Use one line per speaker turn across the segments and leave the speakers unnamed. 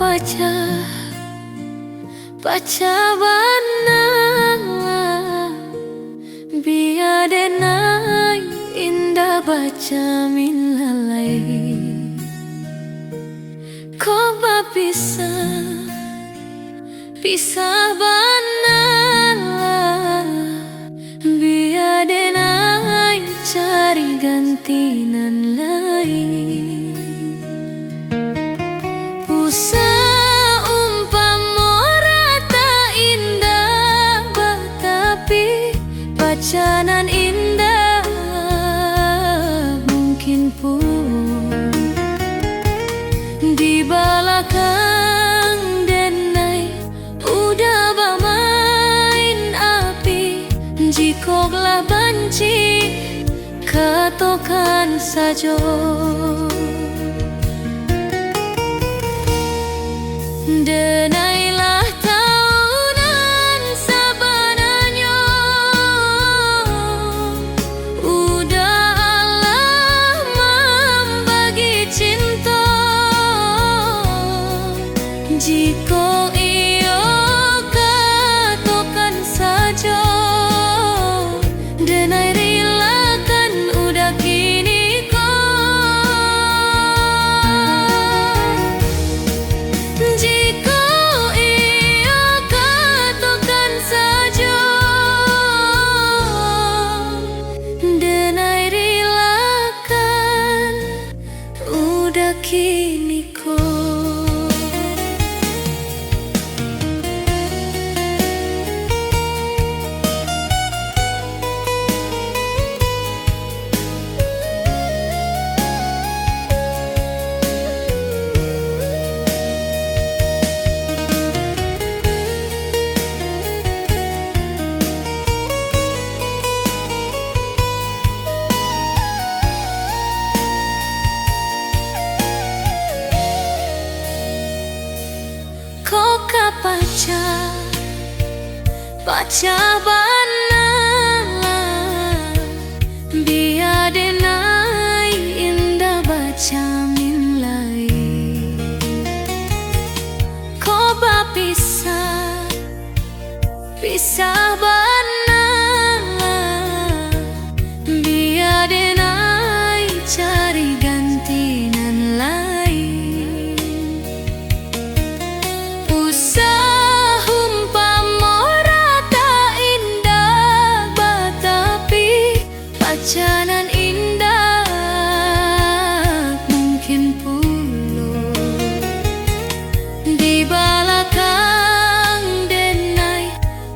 paca paca bana biadenai indah baca min lalai ko pisah bana biadenai cari gantinan lain usaha umpama rata indah tapi pacanan indah mungkin pun di belakang denai udah bermain api jikoklah banci katokan saja denailah tahunan sabananya udah Allah membagi cinta jika iyo katakan saja denai relakan udah kini jika iyo katakan saja denai relakan udah kini koka paca bana biadenai indah baca min lai ko pisah bana biadenai cari gantinan lain usaha umpama rata indah tapi pacanan indah mungkin puluh di belakang denai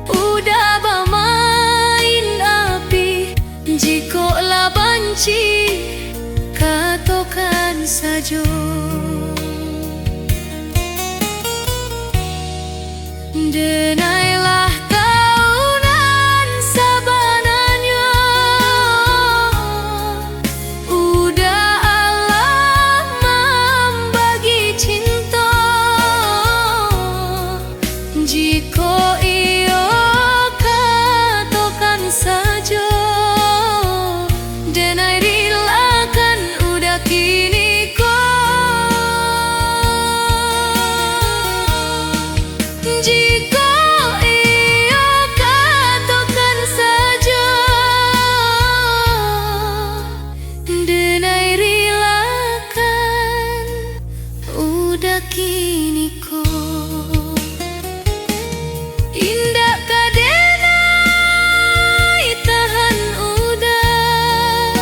udah bermain api jikolah banci katakan saja denailah tahunan sabananya udah Allah membagi cinta jika iyo katakan saja denai relakan udah kini jika iyo katakan saja denai relakan udah kini indah kadenai tahan udah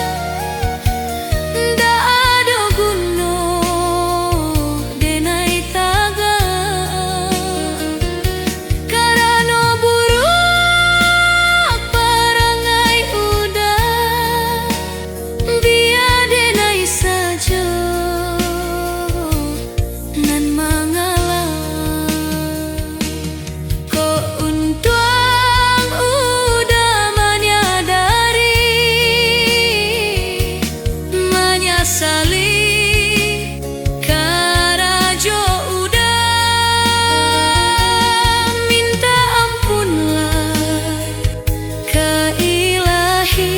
ndak ada guna denai taga karena buruk perangai udah biar denai saja nan mengalah ko untuang udah menyesali karajo udah minta ampunlah ke ilahi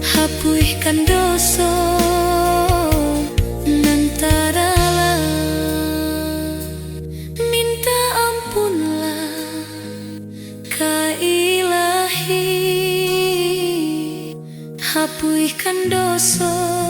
hapuihkan dosa nan taralah ngampuikan dosa.